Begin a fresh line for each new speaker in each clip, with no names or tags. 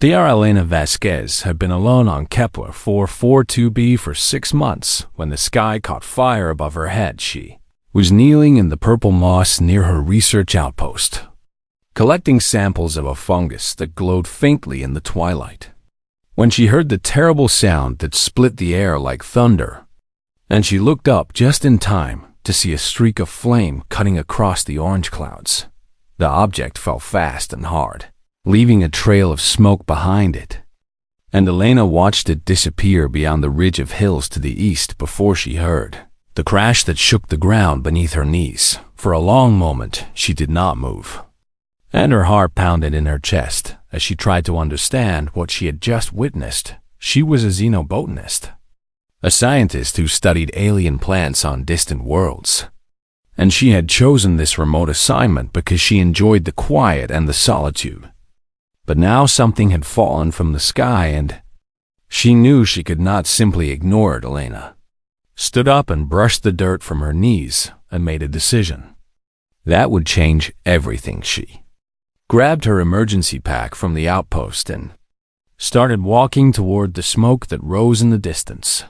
Tiara Elena Vasquez had been alone on Kepler 442b for 6 months when the sky caught fire above her head. She was kneeling in the purple moss near her research outpost, collecting samples of a fungus that glowed faintly in the twilight, when she heard the terrible sound that split the air like thunder, and she looked up just in time to see a streak of flame cutting across the orange clouds. The object fell fast and hard, leaving a trail of smoke behind it, and Elena watched it disappear beyond the ridge of hills to the east before she heard the crash that shook the ground beneath her knees. For a long moment, she did not move, and her heart pounded in her chest as she tried to understand what she had just witnessed. She was a xenobotanist, a scientist who studied alien plants on distant worlds, and she had chosen this remote assignment because she enjoyed the quiet and the solitude. But now something had fallen from the sky, and she knew she could not simply ignore it. Elena stood up and brushed the dirt from her knees and made a decision that would change everything. She grabbed her emergency pack from the outpost and started walking toward the smoke that rose in the distance,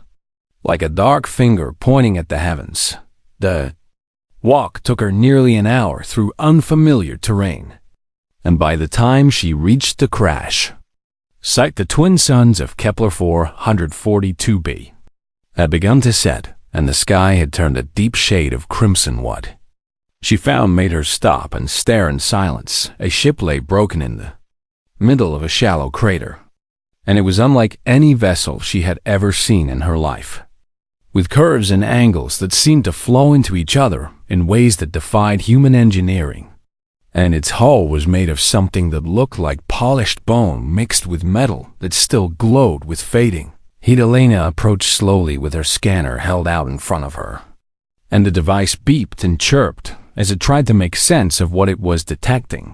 like a dark finger pointing at the heavens. The walk took her nearly an hour through unfamiliar terrain, and by the time she reached the crash site, the twin suns of Kepler 442b had begun to set, and the sky had turned a deep shade of crimson. What she found made her stop and stare in silence. A ship lay broken in the middle of a shallow crater, and it was unlike any vessel she had ever seen in her life, with curves and angles that seemed to flow into each other in ways that defied human engineering. And its hull was made of something that looked like polished bone mixed with metal that still glowed with fading heat. Elena approached slowly with her scanner held out in front of her, and the device beeped and chirped as it tried to make sense of what it was detecting.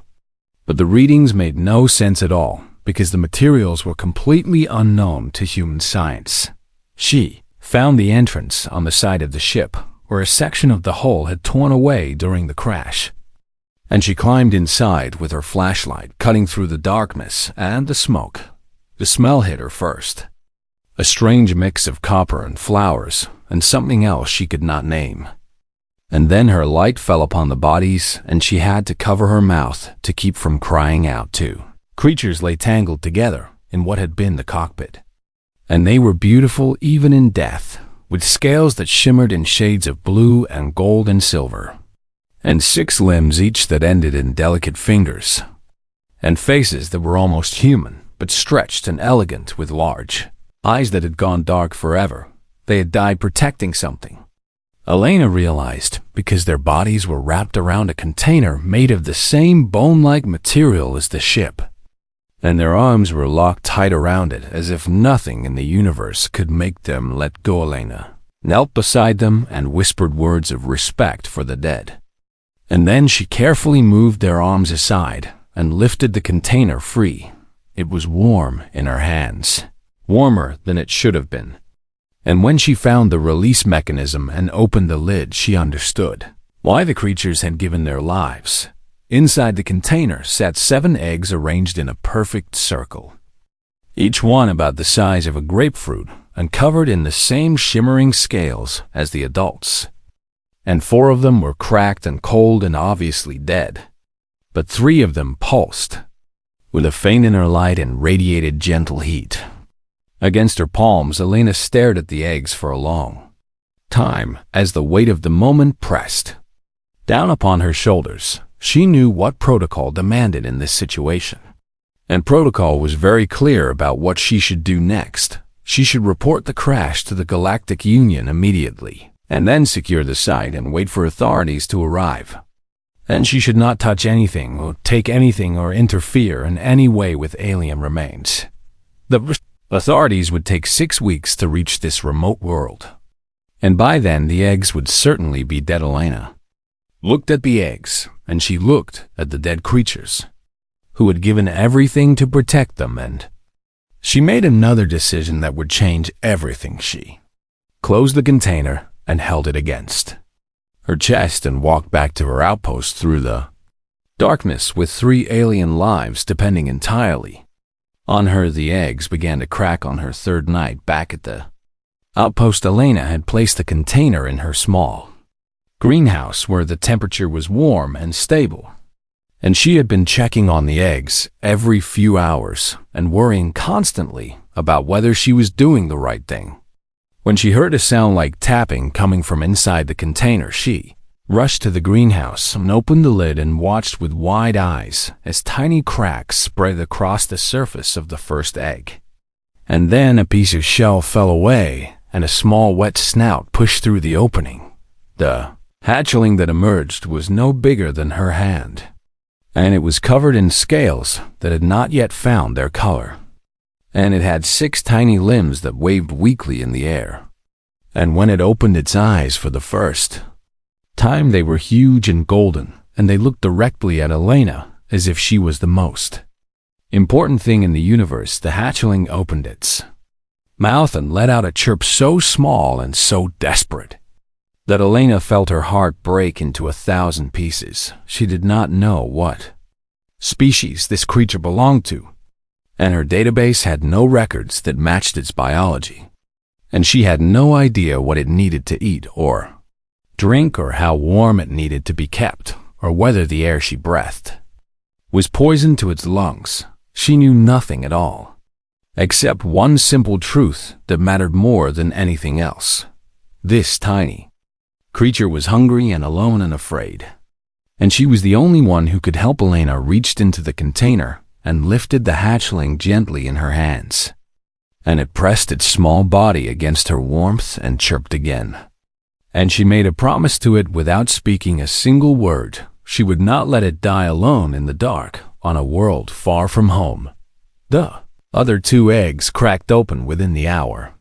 But the readings made no sense at all because the materials were completely unknown to human science. She found the entrance on the side of the ship where a section of the hull had torn away during the crash, and she climbed inside with her flashlight cutting through the darkness and the smoke. The smell hit her first, a strange mix of copper and flowers and something else she could not name. And then her light fell upon the bodies, and she had to cover her mouth to keep from crying out. 2 creatures lay tangled together in what had been the cockpit, and they were beautiful even in death, with scales that shimmered in shades of blue and gold and silver, and 6 limbs each that ended in delicate fingers, and faces that were almost human, but stretched and elegant, with large eyes that had gone dark forever. They had died protecting something, Elena realized, because their bodies were wrapped around a container made of the same bone-like material as the ship, and their arms were locked tight around it as if nothing in the universe could make them let go. Elena knelt beside them and whispered words of respect for the dead. And then she carefully moved their arms aside and lifted the container free. It was warm in her hands, warmer than it should have been. And when she found the release mechanism and opened the lid, she understood why the creatures had given their lives. Inside the container sat 7 eggs arranged in a perfect circle, each one about the size of a grapefruit and covered in the same shimmering scales as the adults. And 4 of them were cracked and cold and obviously dead, but 3 of them pulsed with a faint inner light and radiated gentle heat. Against her palms, Elena stared at the eggs for a long time as the weight of the moment pressed down upon her shoulders. She knew what protocol demanded in this situation, and protocol was very clear about what she should do next. She should report the crash to the Galactic Union immediately, and then secure the site and wait for authorities to arrive. And she should not touch anything or take anything or interfere in any way with alien remains. The authorities would take 6 weeks to reach this remote world, and by then the eggs would certainly be dead. Elena looked at the eggs, and she looked at the dead creatures who had given everything to protect them, and she made another decision that would change everything. She closed the container and held it against her chest and walked back to her outpost through the darkness with 3 alien lives depending entirely On her, the eggs began to crack on her third night back at the outpost. Elena had placed a container in her small greenhouse where the temperature was warm and stable, and she had been checking on the eggs every few hours and worrying constantly about whether she was doing the right thing. When she heard a sound like tapping coming from inside the container, she rushed to the greenhouse and opened the lid and watched with wide eyes as tiny cracks spread across the surface of the first egg. And then a piece of shell fell away and a small wet snout pushed through the opening. The hatchling that emerged was no bigger than her hand, and it was covered in scales that had not yet found their color. And it had 6 tiny limbs that waved weakly in the air. And when it opened its eyes for the first time, they were huge and golden, and they looked directly at Elena as if she was the most important thing in the universe. The hatchling opened its mouth and let out a chirp so small and so desperate that Elena felt her heart break into 1,000 pieces. She did not know what species this creature belonged to, and her database had no records that matched its biology, and she had no idea what it needed to eat or drink, or how warm it needed to be kept, or whether the air she breathed was poison to its lungs. She knew nothing at all, except one simple truth that mattered more than anything else. This tiny creature was hungry and alone and afraid, and she was the only one who could help. Elena reached into the container and lifted the hatchling gently in her hands, and it pressed its small body against her warmth and chirped again. And she made a promise to it without speaking a single word. She would not let it die alone in the dark on a world far from home. The other 2 eggs cracked open within the hour,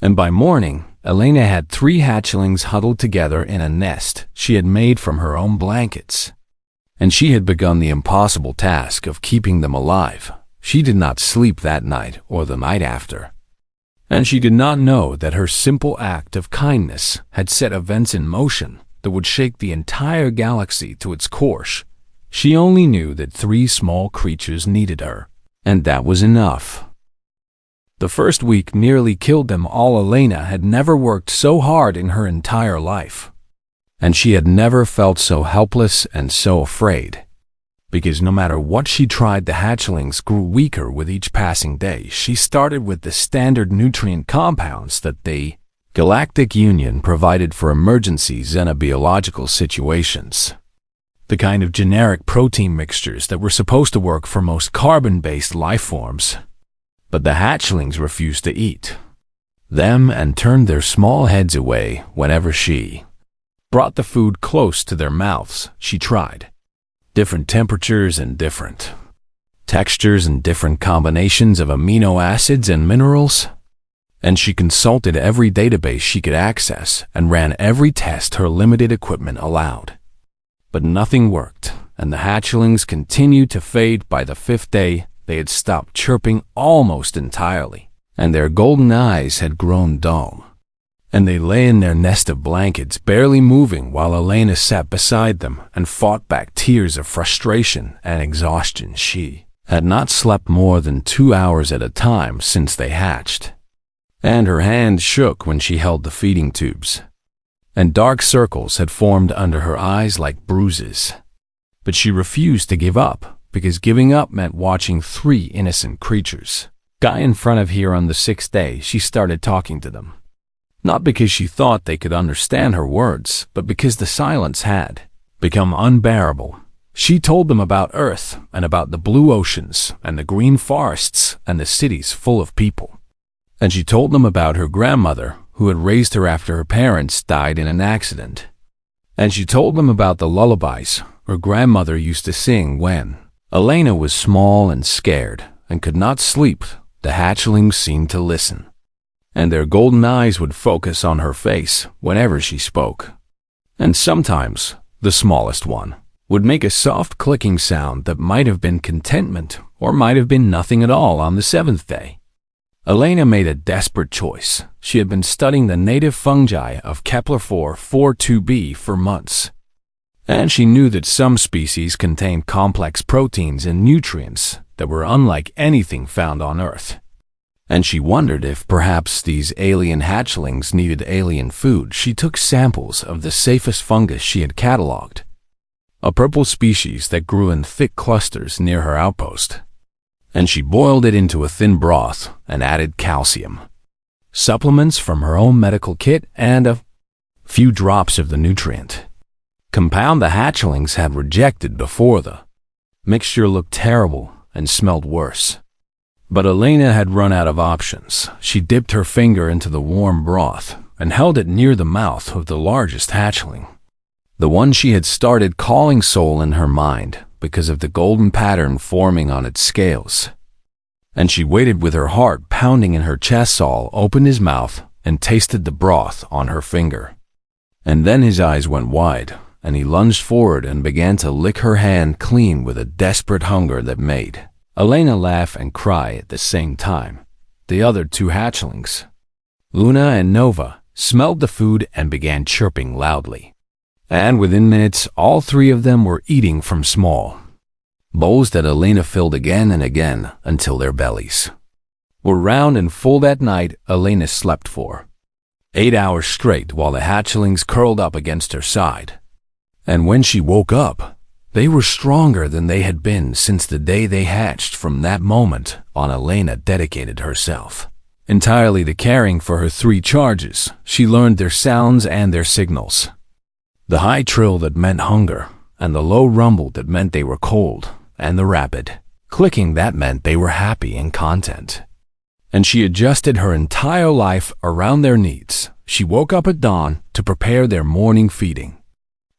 and by morning, Elena had 3 hatchlings huddled together in a nest she had made from her own blankets, and she had begun the impossible task of keeping them alive. She did not sleep that night or the night after, and she did not know that her simple act of kindness had set events in motion that would shake the entire galaxy to its core. She only knew that 3 small creatures needed her, and that was enough. The first week nearly killed them all. Elena had never worked so hard in her entire life, and she had never felt so helpless and so afraid, because no matter what she tried, the hatchlings grew weaker with each passing day. She started with the standard nutrient compounds that the Galactic Union provided for emergency xenobiological situations, the kind of generic protein mixtures that were supposed to work for most carbon-based life forms. But the hatchlings refused to eat them and turned their small heads away whenever she brought the food close to their mouths. She tried different temperatures and different textures and different combinations of amino acids and minerals, and she consulted every database she could access and ran every test her limited equipment allowed. But nothing worked, and the hatchlings continued to fade. By the 5th day, they had stopped chirping almost entirely, and their golden eyes had grown dull, and they lay in their nest of blankets barely moving while Elena sat beside them and fought back tears of frustration and exhaustion. She had not slept more than 2 hours at a time since they hatched, and her hand shook when she held the feeding tubes, and dark circles had formed under her eyes like bruises. But she refused to give up, because giving up meant watching 3 innocent creatures die in front of her. On the 6th day, she started talking to them, not because she thought they could understand her words, but because the silence had become unbearable. She told them about Earth and about the blue oceans and the green forests and the cities full of people. And she told them about her grandmother, who had raised her after her parents died in an accident. And she told them about the lullabies her grandmother used to sing when Elena was small and scared and could not sleep. The hatchlings seemed to listen, and their golden eyes would focus on her face whenever she spoke. And sometimes, the smallest one would make a soft clicking sound that might have been contentment or might have been nothing at all. On the 7th day, Elena made a desperate choice. She had been studying the native fungi of Kepler 442b for months, and she knew that some species contained complex proteins and nutrients that were unlike anything found on Earth. And she wondered if perhaps these alien hatchlings needed alien food. She took samples of the safest fungus she had cataloged, a purple species that grew in thick clusters near her outpost, and she boiled it into a thin broth and added calcium, supplements from her own medical kit, and a few drops of the nutrient compound the hatchlings had rejected before. The mixture looked terrible and smelled worse. But Elena had run out of options. She dipped her finger into the warm broth and held it near the mouth of the largest hatchling, the one she had started calling Soul in her mind because of the golden pattern forming on its scales. And she waited with her heart pounding in her chest. Saul opened his mouth and tasted the broth on her finger. And then his eyes went wide, and he lunged forward and began to lick her hand clean with a desperate hunger that made Elena laugh and cry at the same time. The other two hatchlings, Luna and Nova, smelled the food and began chirping loudly. And within minutes, all three of them were eating from small bowls that Elena filled again and again until their bellies were round and full. That night, Elena slept for 8 hours straight while the hatchlings curled up against her side. And when she woke up, they were stronger than they had been since the day they hatched. From that moment on, Elena dedicated herself entirely to caring for her three charges. She learned their sounds and their signals, the high trill that meant hunger, and the low rumble that meant they were cold, and the rapid clicking that meant they were happy and content. And she adjusted her entire life around their needs. She woke up at dawn to prepare their morning feeding,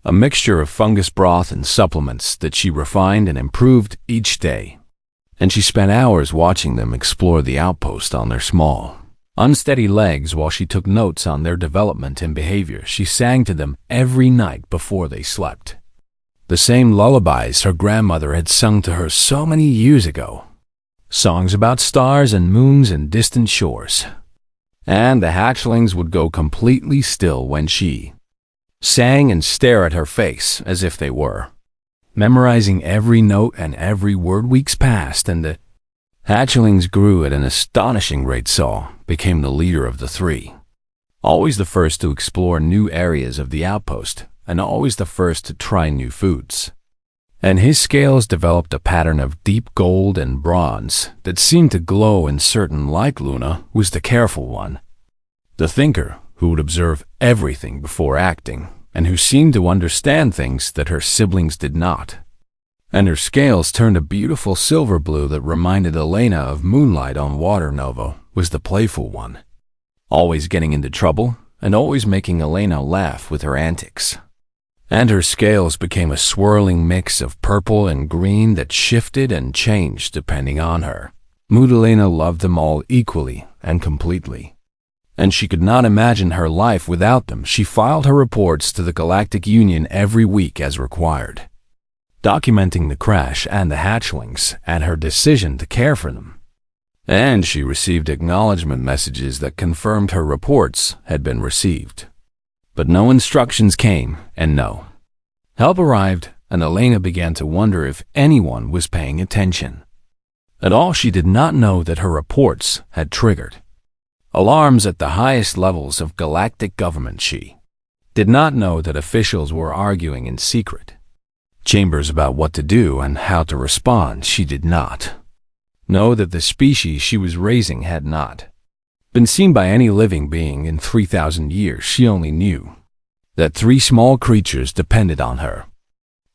a mixture of fungus broth and supplements that she refined and improved each day. And she spent hours watching them explore the outpost on their small, unsteady legs while she took notes on their development and behavior. She sang to them every night before they slept, the same lullabies her grandmother had sung to her so many years ago, songs about stars and moons and distant shores. And the hatchlings would go completely still when she sang and stare at her face as if they were memorizing every note and every word. Weeks passed, and the hatchlings grew at an astonishing rate. Saul became the leader of the three, always the first to explore new areas of the outpost, and always the first to try new foods. And his scales developed a pattern of deep gold and bronze that seemed to glow in certain light. Luna was the careful one, the thinker who would observe everything before acting, and who seemed to understand things that her siblings did not. And her scales turned a beautiful silver blue that reminded Elena of moonlight on water. Nova was the playful one, always getting into trouble and always making Elena laugh with her antics. And her scales became a swirling mix of purple and green that shifted and changed depending on her mood. Elena loved them all equally and completely, and she could not imagine her life without them. She filed her reports to the Galactic Union every week as required, documenting the crash and the hatchlings and her decision to care for them. And she received acknowledgement messages that confirmed her reports had been received. But no instructions came, and no help arrived, and Elena began to wonder if anyone was paying attention at all. She did not know that her reports had triggered alarms at the highest levels of galactic government. She did not know that officials were arguing in secret chambers about what to do and how to respond. She did not know that the species she was raising had not been seen by any living being in 3,000 years. She only knew that three small creatures depended on her,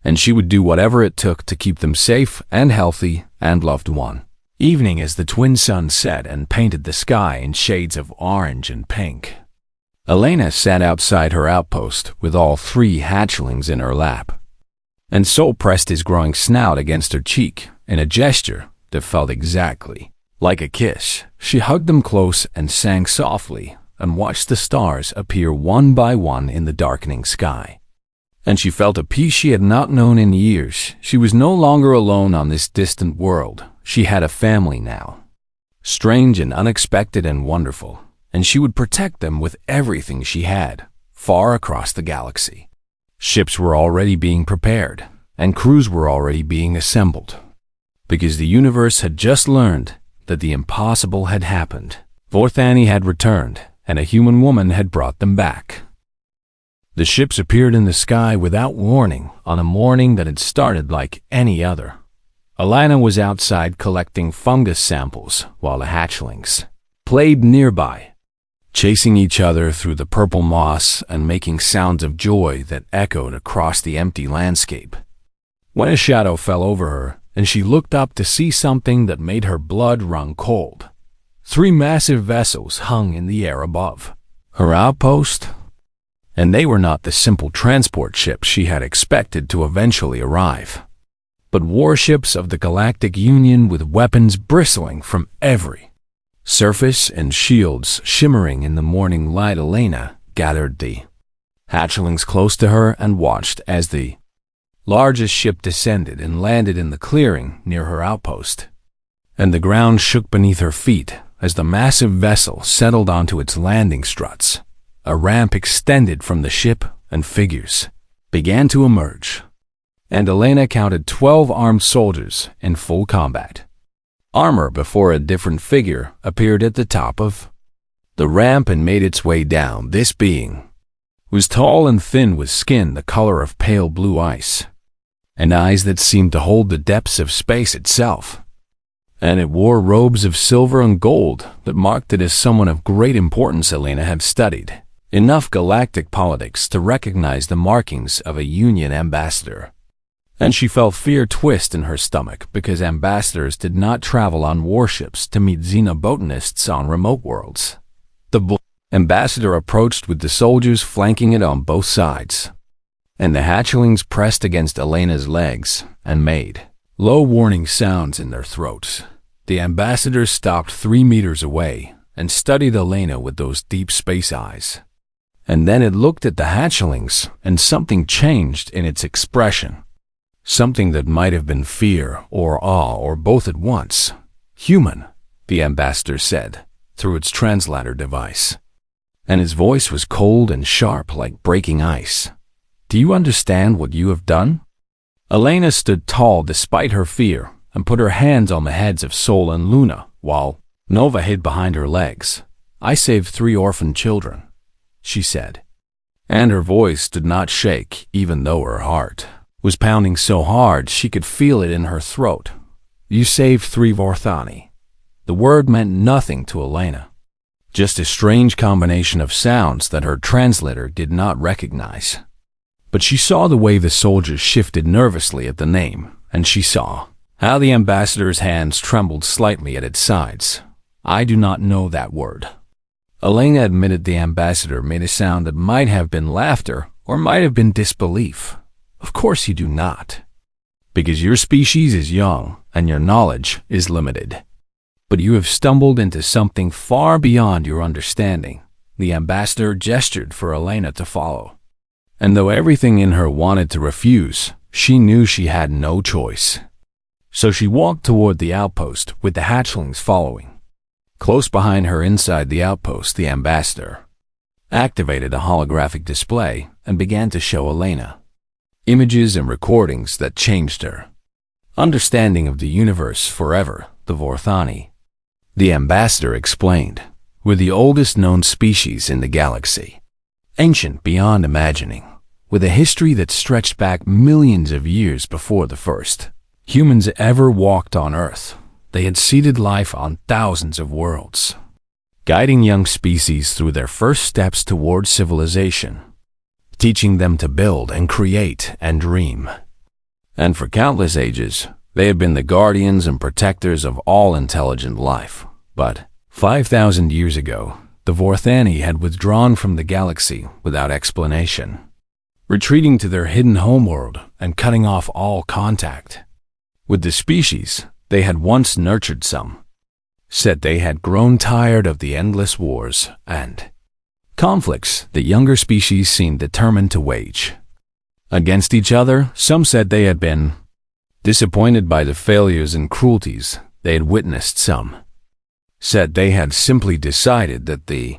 and she would do whatever it took to keep them safe and healthy and loved. One evening, as the twin sun set and painted the sky in shades of orange and pink, Elena sat outside her outpost with all three hatchlings in her lap, and Sol pressed his growing snout against her cheek in a gesture that felt exactly like a kiss. She hugged them close and sang softly and watched the stars appear one by one in the darkening sky. And she felt a peace she had not known in years. She was no longer alone on this distant world. She had a family now, strange and unexpected and wonderful, and she would protect them with everything she had, far across the galaxy. Ships were already being prepared, and crews were already being assembled. because the universe had just learned that the impossible had happened. Vorthani had returned, and a human woman had brought them back. The ships appeared in the sky without warning on a morning that had started like any other. Alana was outside collecting fungus samples while the hatchlings played nearby, chasing each other through the purple moss and making sounds of joy that echoed across the empty landscape. When a shadow fell over her, and she looked up to see something that made her blood run cold. 3 massive vessels hung in the air above her outpost, and they were not the simple transport ships she had expected to eventually arrive, but warships of the Galactic Union with weapons bristling from every surface and shields shimmering in the morning light. Elena gathered the hatchlings close to her and watched as the largest ship descended and landed in the clearing near her outpost, and the ground shook beneath her feet as the massive vessel settled onto its landing struts. A ramp extended from the ship, and figures began to emerge, and Elena counted 12 armed soldiers in full combat armor before a different figure appeared at the top of the ramp and made its way down. This being was tall and thin, with skin the color of pale blue ice, and eyes that seemed to hold the depths of space itself. And it wore robes of silver and gold that marked it as someone of great importance. Elena had studied enough galactic politics to recognize the markings of a Union ambassador, and she felt fear twist in her stomach because ambassadors did not travel on warships to meet xenobotanists on remote worlds. The ambassador approached with the soldiers flanking it on both sides, and the hatchlings pressed against Elena's legs and made low warning sounds in their throats. The ambassador stopped 3 meters away and studied Elena with those deep space eyes. And then it looked at the hatchlings, and something changed in its expression. Something that might have been fear or awe or both at once. "Human," the ambassador said, through its translator device, and his voice was cold and sharp like breaking ice. "Do you understand what you have done?" Elena stood tall despite her fear and put her hands on the heads of Sol and Luna, while Nova hid behind her legs. "I saved 3 orphaned children," she said, and her voice did not shake even though her heart was pounding so hard she could feel it in her throat. "You saved 3 Vorthani." The word meant nothing to Elena, just a strange combination of sounds that her translator did not recognize. But she saw the way the soldiers shifted nervously at the name, and she saw how the ambassador's hands trembled slightly at its sides. "I do not know that word." Elena admitted the ambassador made a sound that might have been laughter or might have been disbelief. "Of course you do not, because your species is young and your knowledge is limited. But you have stumbled into something far beyond your understanding." The ambassador gestured for Elena to follow, and though everything in her wanted to refuse, she knew she had no choice. So she walked toward the outpost with the hatchlings following. Close behind her inside the outpost, the ambassador activated a holographic display and began to show Elena images and recordings that changed her understanding of the universe forever. The Vorthani, the ambassador explained, were the oldest known species in the galaxy, ancient beyond imagining, with a history that stretched back millions of years before the first humans ever walked on Earth. They had seeded life on thousands of worlds, guiding young species through their first steps toward civilization, teaching them to build and create and dream. And for countless ages, they had been the guardians and protectors of all intelligent life. But 5,000 years ago, the Vorthani had withdrawn from the galaxy without explanation, retreating to their hidden homeworld and cutting off all contact with the species they had once nurtured. Some said they had grown tired of the endless wars and conflicts the younger species seemed determined to wage against each other. Some said they had been disappointed by the failures and cruelties they had witnessed. Some said they had simply decided that the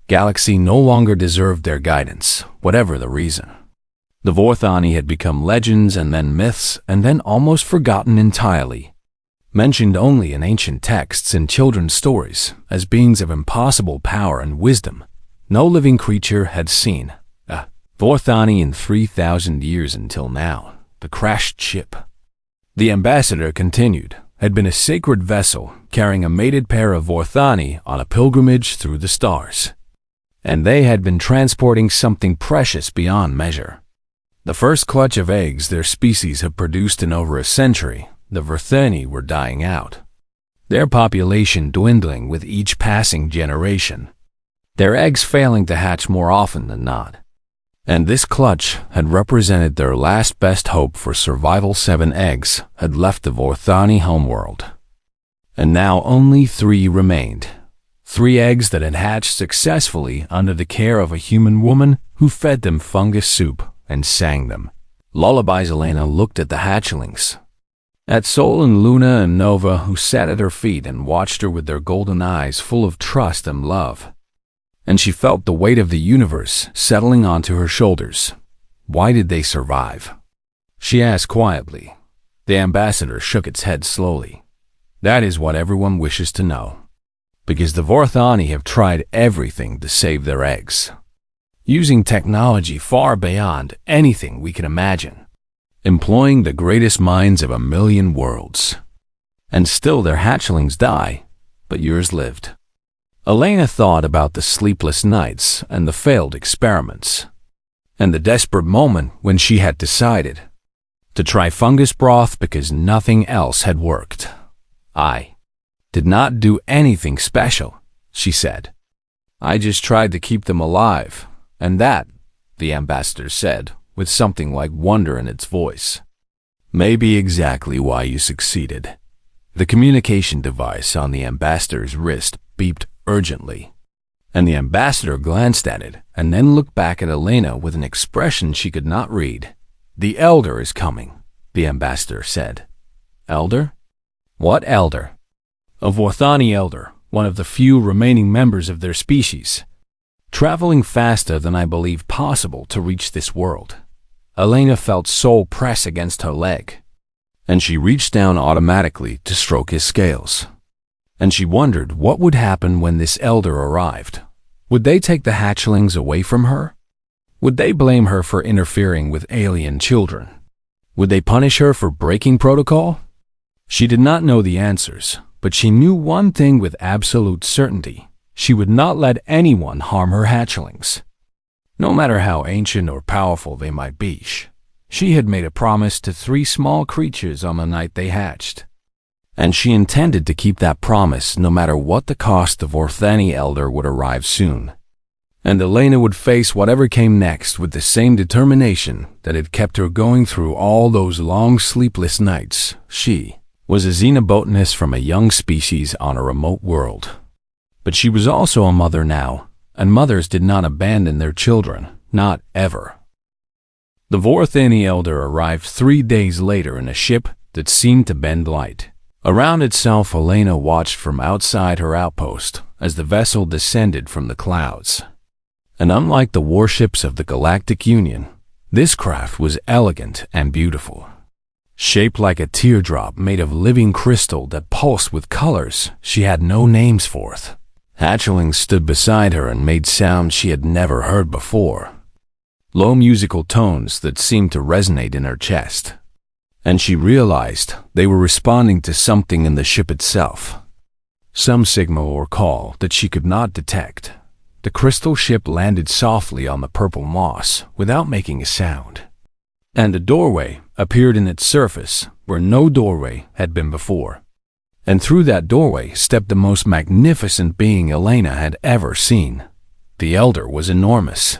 galaxy no longer deserved their guidance, whatever the reason. The Vorthani had become legends and then myths and then almost forgotten entirely. mentioned only in ancient texts and children's stories as beings of impossible power and wisdom. No living creature had seen a Vorthani in 3,000 years until now, the crashed ship. The ambassador continued, had been a sacred vessel carrying a mated pair of Vorthani on a pilgrimage through the stars. And they had been transporting something precious beyond measure. The first clutch of eggs their species had produced in over a century, the Vorthani were dying out, their population dwindling with each passing generation, their eggs failing to hatch more often than not. And this clutch had represented their last best hope for survival. 7 eggs had left the Vorthani homeworld. And now only 3 remained. 3 eggs that had hatched successfully under the care of a human woman who fed them fungus soup and sang them lullabies. Elena looked at the hatchlings, at Sol and Luna and Nova, who sat at her feet and watched her with their golden eyes full of trust and love. And she felt the weight of the universe settling onto her shoulders. Why did they survive? She asked quietly. The ambassador shook its head slowly. That is what everyone wishes to know. Because the Vorthani have tried everything to save their eggs, using technology far beyond anything we can imagine, employing the greatest minds of 1,000,000 worlds. And still their hatchlings die, but yours lived. Elena thought about the sleepless nights and the failed experiments, and the desperate moment when she had decided to try fungus broth because nothing else had worked. I did not do anything special, she said. I just tried to keep them alive, and that, the ambassador said, with something like wonder in its voice, may be exactly why you succeeded. The communication device on the ambassador's wrist beeped urgently, and the ambassador glanced at it and then looked back at Elena with an expression she could not read. The elder is coming, the ambassador said. Elder? What elder? A Vorthani elder, one of the few remaining members of their species, traveling faster than I believe possible to reach this world. Elena felt Sol press against her leg, and she reached down automatically to stroke his scales. And she wondered what would happen when this elder arrived. Would they take the hatchlings away from her? Would they blame her for interfering with alien children? Would they punish her for breaking protocol? She did not know the answers, but she knew one thing with absolute certainty. She would not let anyone harm her hatchlings, no matter how ancient or powerful they might be. She had made a promise to 3 small creatures on the night they hatched, and she intended to keep that promise no matter what the cost. The Vorthani elder would arrive soon, and Elena would face whatever came next with the same determination that had kept her going through all those long sleepless nights. She was a xenobotanist from a young species on a remote world. But she was also a mother now, and mothers did not abandon their children, not ever. The Vorthani elder arrived 3 days later in a ship that seemed to bend light. Around itself, Elena watched from outside her outpost as the vessel descended from the clouds. And unlike the warships of the Galactic Union, this craft was elegant and beautiful. Shaped like a teardrop made of living crystal that pulsed with colors she had no names for. Hatchlings stood beside her and made sounds she had never heard before, low musical tones that seemed to resonate in her chest. And she realized they were responding to something in the ship itself, some signal or call that she could not detect. The crystal ship landed softly on the purple moss without making a sound, and a doorway appeared in its surface where no doorway had been before. And through that doorway stepped the most magnificent being Elena had ever seen. The elder was enormous,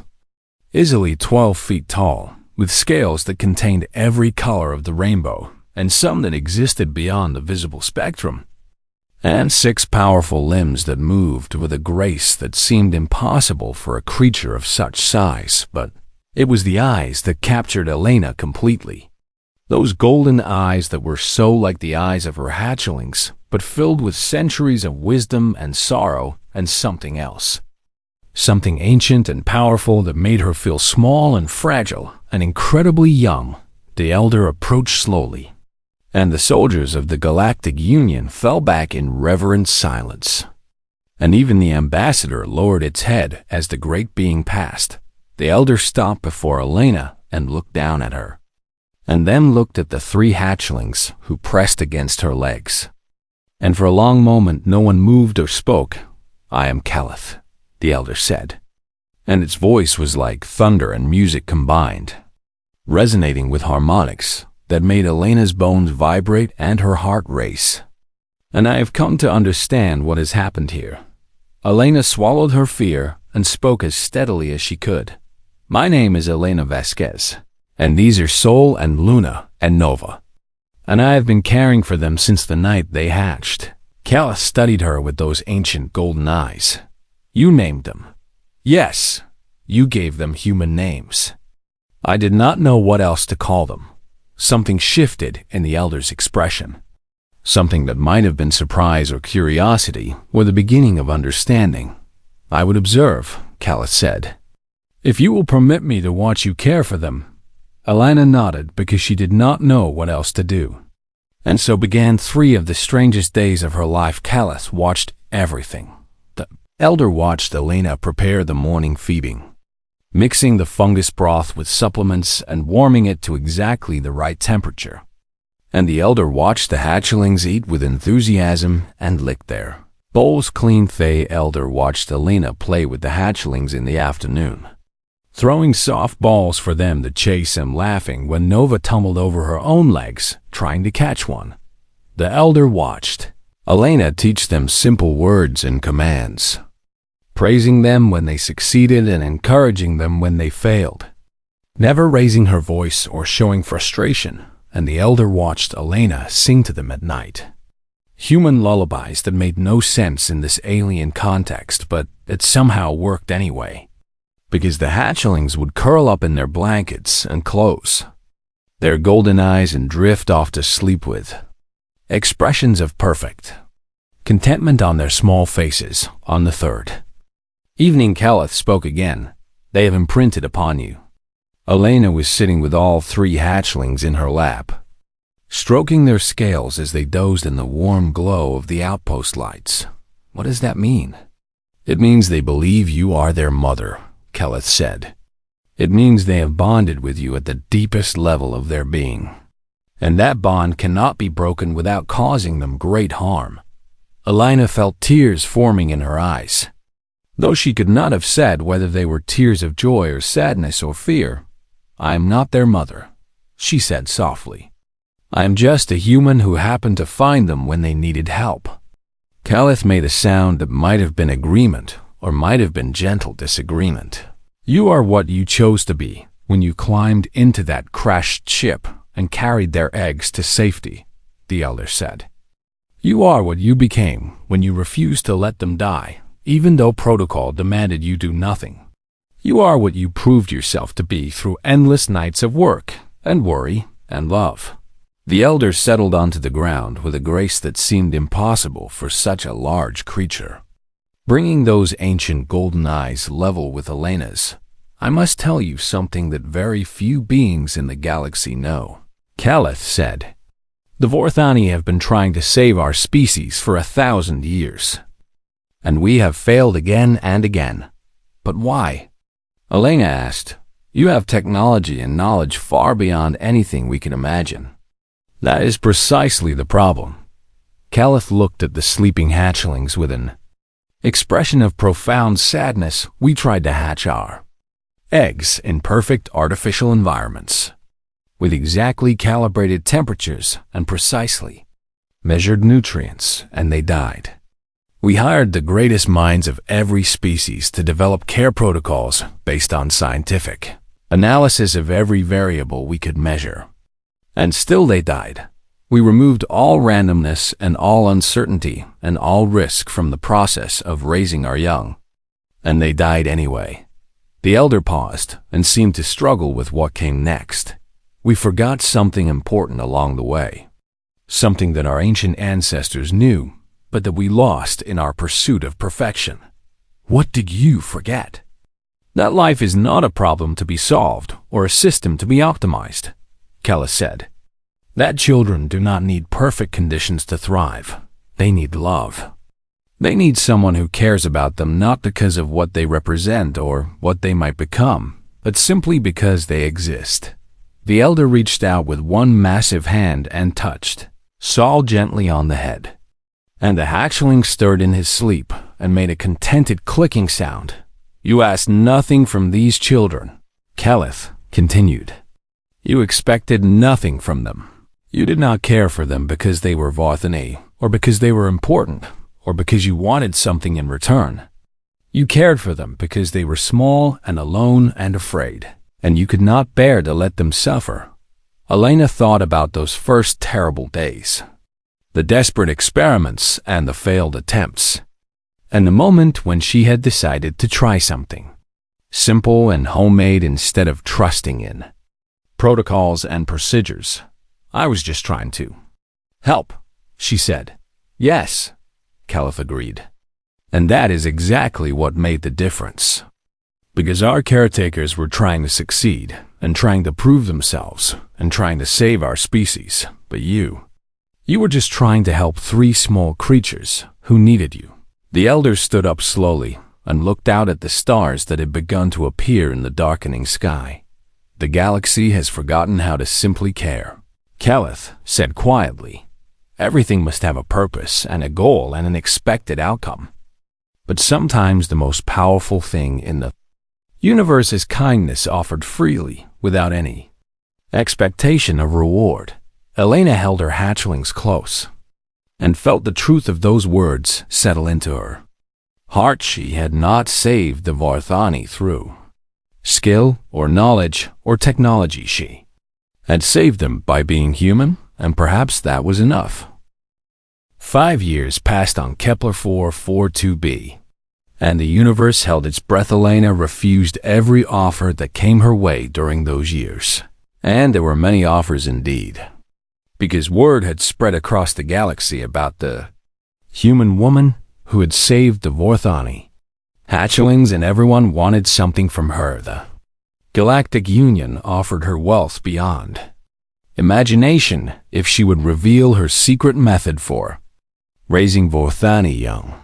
easily 12 feet tall, with scales that contained every color of the rainbow, and some that existed beyond the visible spectrum, and 6 powerful limbs that moved with a grace that seemed impossible for a creature of such size. But it was the eyes that captured Elena completely. Those golden eyes that were so like the eyes of her hatchlings, but filled with centuries of wisdom and sorrow and something else. Something ancient and powerful that made her feel small and fragile and incredibly young. The elder approached slowly, and the soldiers of the Galactic Union fell back in reverent silence. And even the ambassador lowered its head as the great being passed. The elder stopped before Elena and looked down at her, and then looked at the three hatchlings who pressed against her legs. And for a long moment no one moved or spoke. "I am Caliph," the elder said, and its voice was like thunder and music combined, resonating with harmonics that made Elena's bones vibrate and her heart race. "And I have come to understand what has happened here." Elena swallowed her fear and spoke as steadily as she could. "My name is Elena Vasquez, and these are Sol and Luna and Nova, and I have been caring for them since the night they hatched." Caliph studied her with those ancient golden eyes. "You named them." "Yes, you gave them human names." "I did not know what else to call them." Something shifted in the elder's expression. Something that might have been surprise or curiosity, or the beginning of understanding. "I would observe," Caliph said. "If you will permit me to watch you care for them." Elena nodded because she did not know what else to do. And so began 3 of the strangest days of her life. Caliph watched everything. The elder watched Elena prepare the morning feeding, mixing the fungus broth with supplements and warming it to exactly the right temperature. And the elder watched the hatchlings eat with enthusiasm and licked their bowls clean. The elder watched Elena play with the hatchlings in the afternoon, throwing soft balls for them to chase and laughing when Nova tumbled over her own legs, trying to catch one. The elder watched Elena teach them simple words and commands, praising them when they succeeded and encouraging them when they failed, never raising her voice or showing frustration. And the elder watched Elena sing to them at night, human lullabies that made no sense in this alien context, but it somehow worked anyway, because the hatchlings would curl up in their blankets and close their golden eyes and drift off to sleep with expressions of perfect contentment on their small faces. On the 3rd evening, Caliph spoke again. "They have imprinted upon you." Elena was sitting with all 3 hatchlings in her lap, stroking their scales as they dozed in the warm glow of the outpost lights. "What does that mean?" "It means they believe you are their mother," Caliph said. "It means they have bonded with you at the deepest level of their being, and that bond cannot be broken without causing them great harm." Elena felt tears forming in her eyes, though she could not have said whether they were tears of joy or sadness or fear. "I am not their mother," she said softly. "I am just a human who happened to find them when they needed help." Caliph made a sound that might have been agreement or might have been gentle disagreement. "You are what you chose to be when you climbed into that crashed ship and carried their eggs to safety," the elder said. "You are what you became when you refused to let them die, even though protocol demanded you do nothing. You are what you proved yourself to be through endless nights of work and worry and love." The elder settled onto the ground with a grace that seemed impossible for such a large creature, bringing those ancient golden eyes level with Elena's. "I must tell you something that very few beings in the galaxy know," Caliph said. "The Vorthani have been trying to save our species for 1,000 years, and we have failed again and again. But why?" Elena asked. "You have technology and knowledge far beyond anything we can imagine." "That is precisely the problem." Caliph looked at the sleeping hatchlings with an expression of profound sadness. "We tried to hatch our eggs in perfect artificial environments, with exactly calibrated temperatures and precisely measured nutrients, and they died. We hired the greatest minds of every species to develop care protocols based on scientific analysis of every variable we could measure. And still they died. We removed all randomness and all uncertainty and all risk from the process of raising our young. And they died anyway." The elder paused and seemed to struggle with what came next. "We forgot something important along the way. Something that our ancient ancestors knew, but that we lost in our pursuit of perfection." "What did you forget?" "That life is not a problem to be solved or a system to be optimized," Caliph said. that children do not need perfect conditions to thrive. They need love. They need someone who cares about them not because of what they represent or what they might become, but simply because they exist. The elder reached out with one massive hand and touched Saul gently on the head. And the hatchling stirred in his sleep and made a contented clicking sound. You asked nothing from these children, Keleth continued. You expected nothing from them. You did not care for them because they were Vorthani, or because they were important, or because you wanted something in return. You cared for them because they were small and alone and afraid, and you could not bear to let them suffer. Elena thought about those first terrible days, the desperate experiments and the failed attempts, and the moment when she had decided to try something simple and homemade instead of trusting in protocols and procedures. I was just trying to help, she said. Yes, Keleth agreed. And that is exactly what made the difference. Because our caretakers were trying to succeed, and trying to prove themselves, and trying to save our species. But you were just trying to help 3 small creatures who needed you. The elder stood up slowly and looked out at the stars that had begun to appear in the darkening sky. The galaxy has forgotten how to simply care, Keleth said quietly. Everything must have a purpose and a goal and an expected outcome. But sometimes the most powerful thing in the universe is kindness offered freely without any expectation of reward. Elena held her hatchlings close and felt the truth of those words settle into her heart. She had not saved the Vorthani through skill or knowledge or technology. She had saved them by being human, and perhaps that was enough. 5 years passed on Kepler 442b, and the universe held its breath. Elena refused every offer that came her way during those years. And there were many offers indeed, because word had spread across the galaxy about the human woman who had saved the Vorthani hatchlings, and everyone wanted something from her. The Galactic Union offered her wealth beyond imagination if she would reveal her secret method for raising Vorthani young.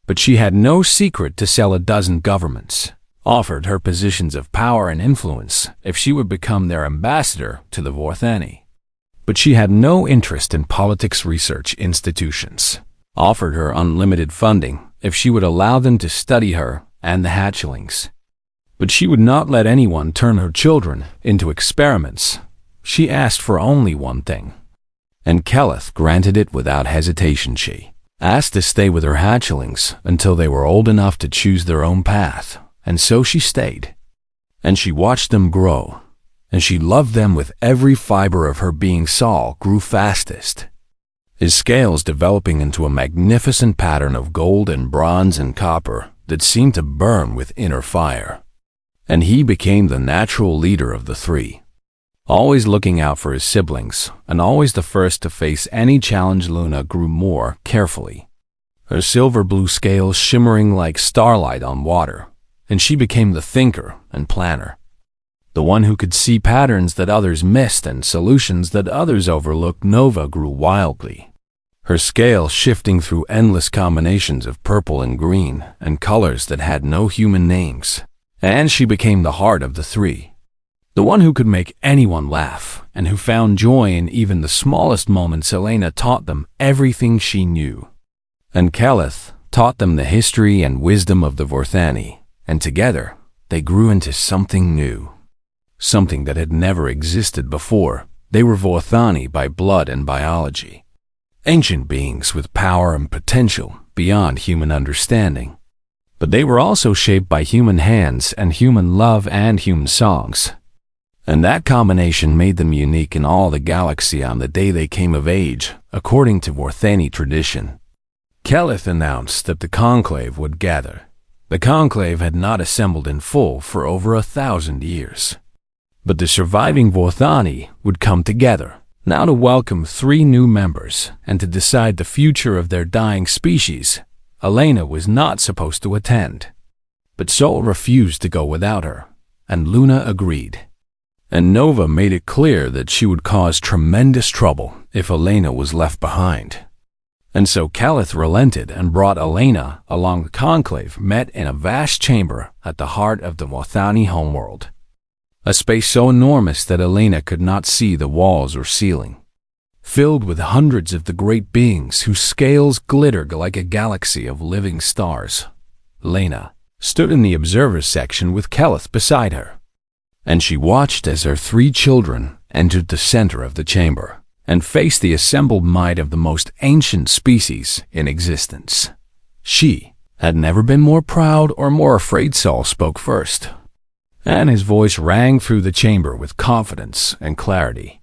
But she had no secret to sell. A dozen governments offered her positions of power and influence if she would become their ambassador to the Vorthani. But she had no interest in politics. Research institutions offered her unlimited funding if she would allow them to study her and the hatchlings. But she would not let anyone turn her children into experiments. She asked for only one thing, and Keleth granted it without hesitation. She asked to stay with her hatchlings until they were old enough to choose their own path, and so she stayed. And she watched them grow, and she loved them with every fiber of her being. Saul grew fastest, his scales developing into a magnificent pattern of gold and bronze and copper that seemed to burn with inner fire. And he became the natural leader of the 3, always looking out for his siblings, and always the first to face any challenge. Luna grew more carefully, her silver blue scales shimmering like starlight on water, and she became the thinker and planner, the one who could see patterns that others missed and solutions that others overlooked. Nova grew wildly, her scale shifting through endless combinations of purple and green and colors that had no human names, and she became the heart of the 3. The one who could make anyone laugh, and who found joy in even the smallest moments. Elena taught them everything she knew, and Keleth taught them the history and wisdom of the Vorthani, and together they grew into something new, something that had never existed before. They were Vorthani by blood and biology, ancient beings with power and potential beyond human understanding. But they were also shaped by human hands and human love and human songs. And that combination made them unique in all the galaxy. On the day they came of age, according to Vorthani tradition, Keleth announced that the conclave would gather. The conclave had not assembled in full for over 1,000 years. But the surviving Vorthani would come together, now to welcome 3 new members and to decide the future of their dying species. Elena was not supposed to attend, but Sol refused to go without her, and Luna agreed. And Nova made it clear that she would cause tremendous trouble if Elena was left behind. And so Keleth relented and brought Elena along. The conclave met in a vast chamber at the heart of the Wathani homeworld, a space so enormous that Elena could not see the walls or ceiling, filled with hundreds of the great beings whose scales glittered like a galaxy of living stars. Elena stood in the observer's section with Keleth beside her, and she watched as her 3 children entered the center of the chamber and faced the assembled might of the most ancient species in existence. She had never been more proud or more afraid. Saul spoke first, and his voice rang through the chamber with confidence and clarity.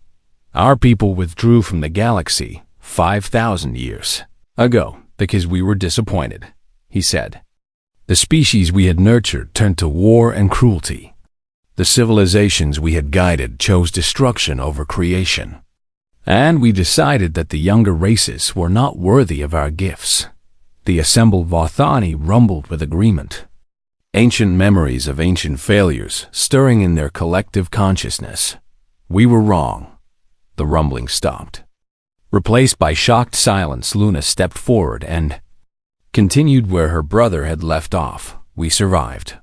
Our people withdrew from the galaxy 5,000 years ago because we were disappointed, he said. The species we had nurtured turned to war and cruelty. The civilizations we had guided chose destruction over creation. And we decided that the younger races were not worthy of our gifts. The assembled Wathani rumbled with agreement, ancient memories of ancient failures stirring in their collective consciousness. We were wrong. The rumbling stopped. Replaced by shocked silence, Luna stepped forward and continued where her brother had left off. We survived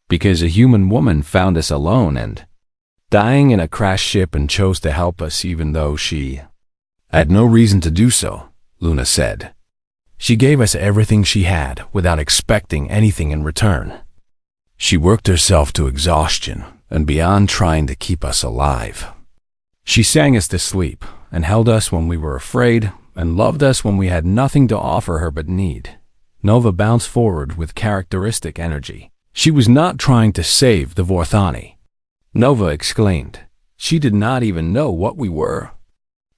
because a human woman found us alone and dying in a crashed ship and chose to help us even though she had no reason to do so, Luna said. She gave us everything she had without expecting anything in return. She worked herself to exhaustion and beyond trying to keep us alive. She sang us to sleep and held us when we were afraid and loved us when we had nothing to offer her but need. Nova bounced forward with characteristic energy. She was not trying to save the Wathani, Nova exclaimed. She did not even know what we were.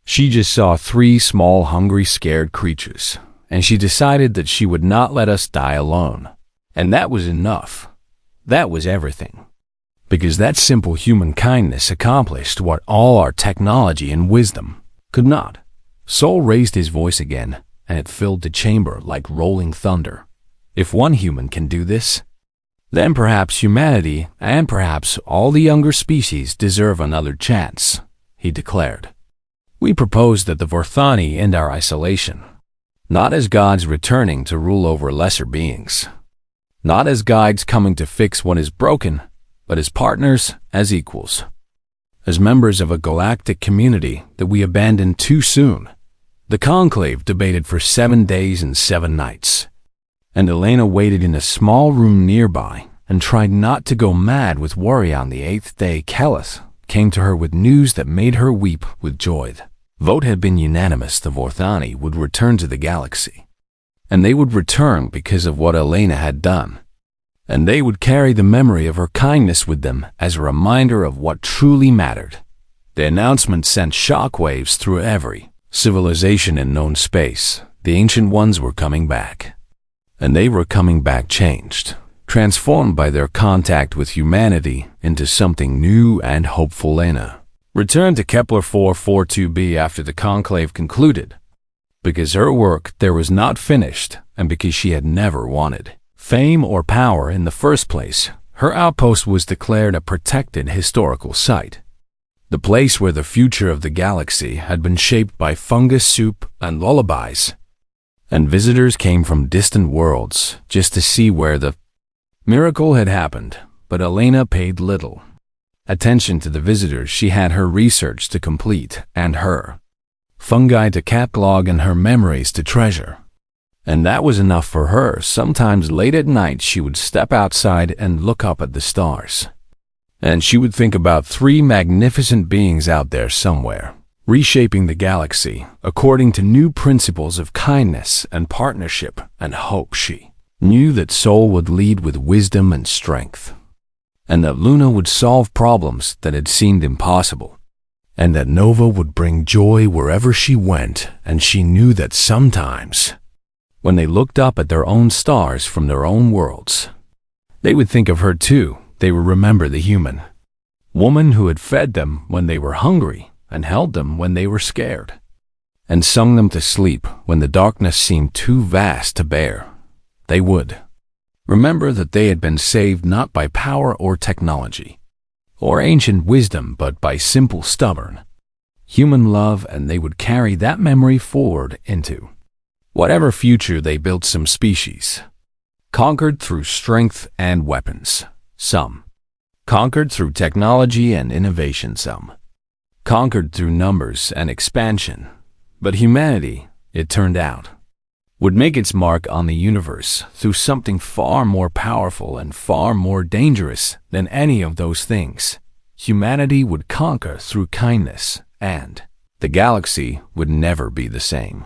She just saw 3 small, hungry, scared creatures, and she decided that she would not let us die alone. And that was enough. That was everything. Because that simple human kindness accomplished what all our technology and wisdom could not. Sol raised his voice again, and it filled the chamber like rolling thunder. If one human can do this, then perhaps humanity and perhaps all the younger species deserve another chance, he declared. We propose that the Wathani end our isolation, not as gods returning to rule over lesser beings, not as guides coming to fix what is broken, but as partners, as equals, as members of a galactic community that we abandoned too soon. The conclave debated for 7 days and 7 nights, and Elena waited in a small room nearby and tried not to go mad with worry. On the 8th day, Keleth came to her with news that made her weep with joy. The vote had been unanimous. The Wathani would return to the galaxy, and they would return because of what Elena had done, and they would carry the memory of her kindness with them as a reminder of what truly mattered. The announcement sent shockwaves through every civilization in known space. The ancient ones were coming back, and they were coming back changed, transformed by their contact with humanity into something new and hopeful. Elena returned to Kepler 442b after the conclave concluded, because her work there was not finished and because she had never wanted fame or power in the first place. Her outpost was declared a protected historical site, the place where the future of the galaxy had been shaped by fungus soup and lullabies, and visitors came from distant worlds just to see where the miracle had happened. But Elena paid little attention to the visitors. She had her research to complete and her fungi to catalog and her memories to treasure. And that was enough for her. Sometimes late at night she would step outside and look up at the stars, and she would think about 3 magnificent beings out there somewhere, reshaping the galaxy according to new principles of kindness and partnership and hope. She knew that Sol would lead with wisdom and strength, and that Luna would solve problems that had seemed impossible, and that Nova would bring joy wherever she went. And she knew that sometimes, when they looked up at their own stars from their own worlds, they would think of her too. They would remember the human woman who had fed them when they were hungry and held them when they were scared, and sung them to sleep when the darkness seemed too vast to bear. They would remember that they had been saved not by power or technology, or ancient wisdom, but by simple stubborn human love, and they would carry that memory forward into whatever future they built. Some species conquered through strength and weapons, some conquered through technology and innovation, some conquered through numbers and expansion. But humanity, it turned out, would make its mark on the universe through something far more powerful and far more dangerous than any of those things. Humanity would conquer through kindness, and the galaxy would never be the same.